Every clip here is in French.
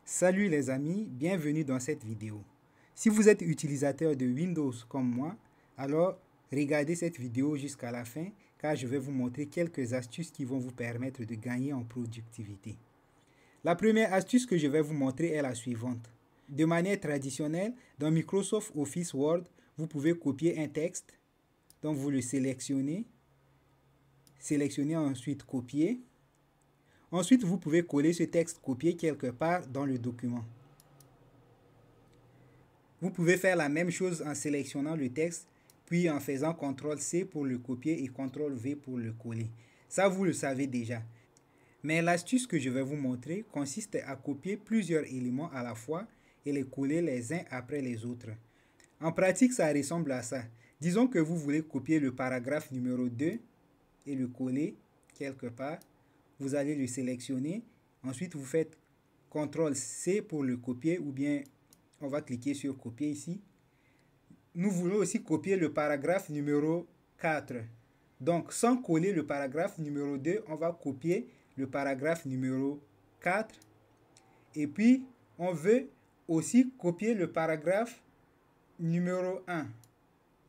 Salut les amis, bienvenue dans cette vidéo. Si vous êtes utilisateur de Windows comme moi, alors regardez cette vidéo jusqu'à la fin car je vais vous montrer quelques astuces qui vont vous permettre de gagner en productivité. La première astuce que je vais vous montrer est la suivante. De manière traditionnelle, dans Microsoft Office Word, vous pouvez copier un texte, donc vous le sélectionnez ensuite copier. Ensuite, vous pouvez coller ce texte copié quelque part dans le document. Vous pouvez faire la même chose en sélectionnant le texte, puis en faisant CTRL-C pour le copier et CTRL-V pour le coller. Ça, vous le savez déjà. Mais l'astuce que je vais vous montrer consiste à copier plusieurs éléments à la fois et les coller les uns après les autres. En pratique, ça ressemble à ça. Disons que vous voulez copier le paragraphe numéro 2 et le coller quelque part. Vous allez le sélectionner. Ensuite, vous faites CTRL-C pour le copier ou bien on va cliquer sur copier ici. Nous voulons aussi copier le paragraphe numéro 4. Donc, sans coller le paragraphe numéro 2, on va copier le paragraphe numéro 4. Et puis, on veut aussi copier le paragraphe numéro 1.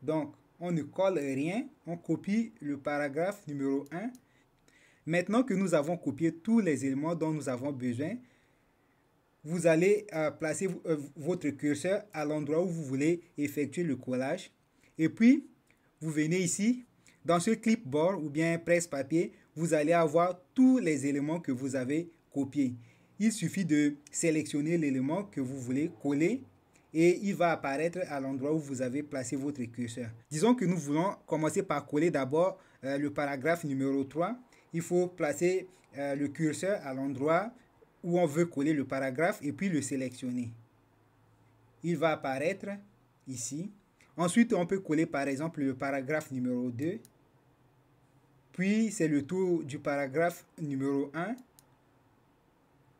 Donc, on ne colle rien, on copie le paragraphe numéro 1. Maintenant que nous avons copié tous les éléments dont nous avons besoin, vous allez placer votre curseur à l'endroit où vous voulez effectuer le collage. Et puis, vous venez ici, dans ce clipboard ou bien presse-papier, vous allez avoir tous les éléments que vous avez copiés. Il suffit de sélectionner l'élément que vous voulez coller et il va apparaître à l'endroit où vous avez placé votre curseur. Disons que nous voulons commencer par coller d'abord le paragraphe numéro 3. Il faut placer le curseur à l'endroit où on veut coller le paragraphe et puis le sélectionner. Il va apparaître ici. Ensuite, on peut coller par exemple le paragraphe numéro 2. Puis, c'est le tour du paragraphe numéro 1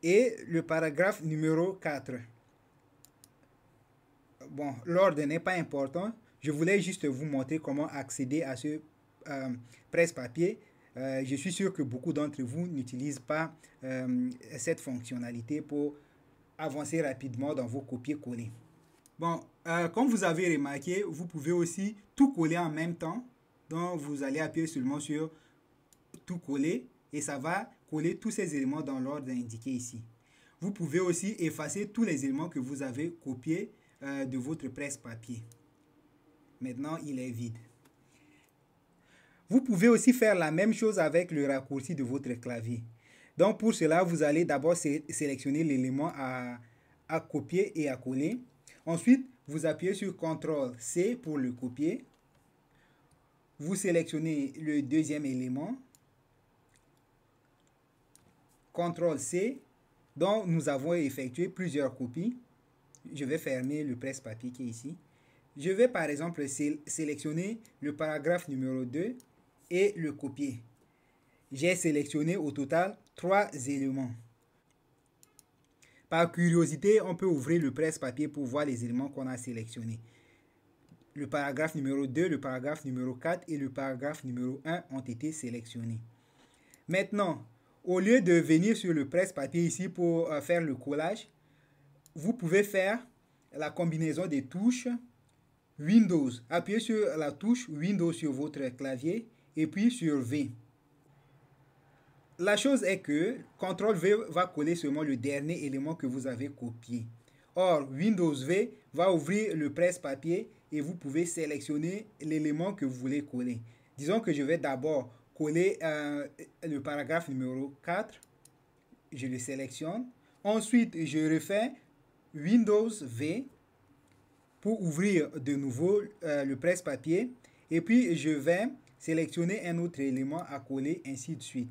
et le paragraphe numéro 4. Bon, l'ordre n'est pas important. Je voulais juste vous montrer comment accéder à ce presse-papier. Je suis sûr que beaucoup d'entre vous n'utilisent pas cette fonctionnalité pour avancer rapidement dans vos copier-coller. Bon, comme vous avez remarqué, vous pouvez aussi tout coller en même temps. Donc, vous allez appuyer seulement sur tout coller et ça va coller tous ces éléments dans l'ordre indiqué ici. Vous pouvez aussi effacer tous les éléments que vous avez copiés de votre presse-papier. Maintenant, il est vide. Vous pouvez aussi faire la même chose avec le raccourci de votre clavier. Donc pour cela, vous allez d'abord sélectionner l'élément à copier et à coller. Ensuite, vous appuyez sur CTRL-C pour le copier. Vous sélectionnez le deuxième élément. CTRL-C, dont nous avons effectué plusieurs copies. Je vais fermer le presse-papier qui est ici. Je vais par exemple sélectionner le paragraphe numéro 2 et le copier. J'ai sélectionné au total 3 éléments. Par curiosité, on peut ouvrir le presse-papier pour voir les éléments qu'on a sélectionnés. Le paragraphe numéro 2, le paragraphe numéro 4 et le paragraphe numéro 1 ont été sélectionnés. Maintenant, au lieu de venir sur le presse-papier ici pour faire le collage, vous pouvez faire la combinaison des touches Windows. Appuyez sur la touche Windows sur votre clavier et puis sur V. La chose est que CTRL-V va coller seulement le dernier élément que vous avez copié. Or, Windows V va ouvrir le presse-papier et vous pouvez sélectionner l'élément que vous voulez coller. Disons que je vais d'abord coller le paragraphe numéro 4. Je le sélectionne. Ensuite, je refais Windows V pour ouvrir de nouveau le presse-papier. Et puis, je vais sélectionner un autre élément à coller, ainsi de suite.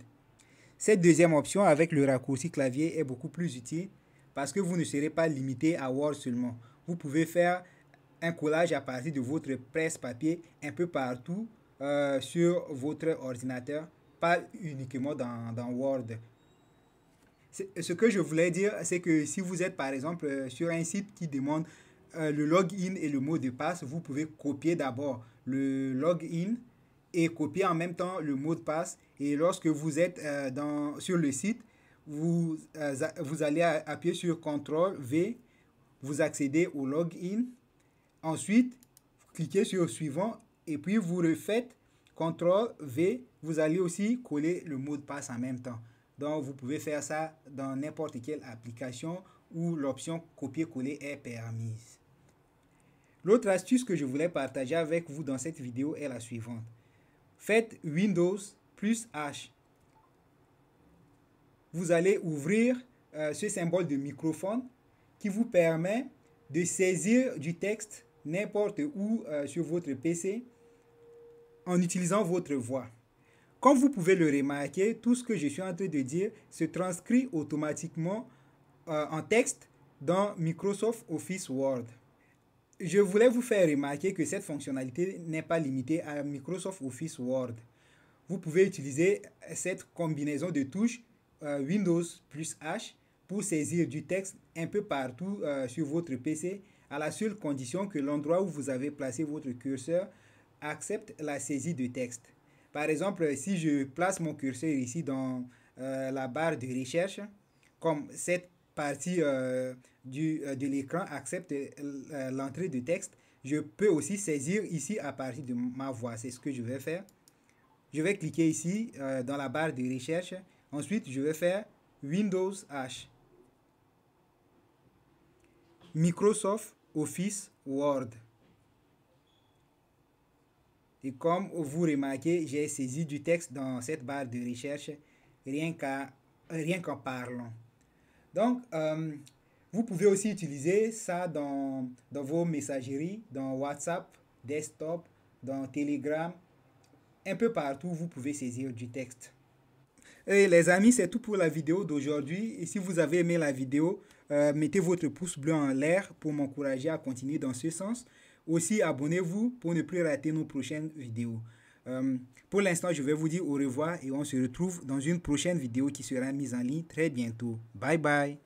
Cette deuxième option avec le raccourci clavier est beaucoup plus utile parce que vous ne serez pas limité à Word seulement. Vous pouvez faire un collage à partir de votre presse-papier un peu partout sur votre ordinateur, pas uniquement dans Word. Ce que je voulais dire, c'est que si vous êtes par exemple sur un site qui demande le login et le mot de passe, vous pouvez copier d'abord le login et copier en même temps le mot de passe. Et lorsque vous êtes sur le site, vous allez appuyer sur CTRL V, vous accédez au login. Ensuite, vous cliquez sur suivant et puis vous refaites CTRL V. Vous allez aussi coller le mot de passe en même temps. Donc, vous pouvez faire ça dans n'importe quelle application où l'option copier-coller est permise. L'autre astuce que je voulais partager avec vous dans cette vidéo est la suivante. Faites Windows plus H. Vous allez ouvrir ce symbole de microphone qui vous permet de saisir du texte n'importe où sur votre PC en utilisant votre voix. Comme vous pouvez le remarquer, tout ce que je suis en train de dire se transcrit automatiquement en texte dans Microsoft Office Word. Je voulais vous faire remarquer que cette fonctionnalité n'est pas limitée à Microsoft Office Word. Vous pouvez utiliser cette combinaison de touches Windows plus H pour saisir du texte un peu partout sur votre PC, à la seule condition que l'endroit où vous avez placé votre curseur accepte la saisie de texte. Par exemple, si je place mon curseur ici dans la barre de recherche, comme cette partie de l'écran accepte l'entrée de texte, je peux aussi saisir ici à partir de ma voix. C'est ce que je vais faire. Je vais cliquer ici dans la barre de recherche. Ensuite, je vais faire Windows H. Microsoft Office Word. Et comme vous remarquez, j'ai saisi du texte dans cette barre de recherche rien qu'en parlant. Donc, vous pouvez aussi utiliser ça dans vos messageries, dans WhatsApp, desktop, dans Telegram. Un peu partout, vous pouvez saisir du texte. Et les amis, c'est tout pour la vidéo d'aujourd'hui. Et si vous avez aimé la vidéo, mettez votre pouce bleu en l'air pour m'encourager à continuer dans ce sens. Aussi, abonnez-vous pour ne plus rater nos prochaines vidéos. Pour l'instant, je vais vous dire au revoir et on se retrouve dans une prochaine vidéo qui sera mise en ligne très bientôt. Bye bye.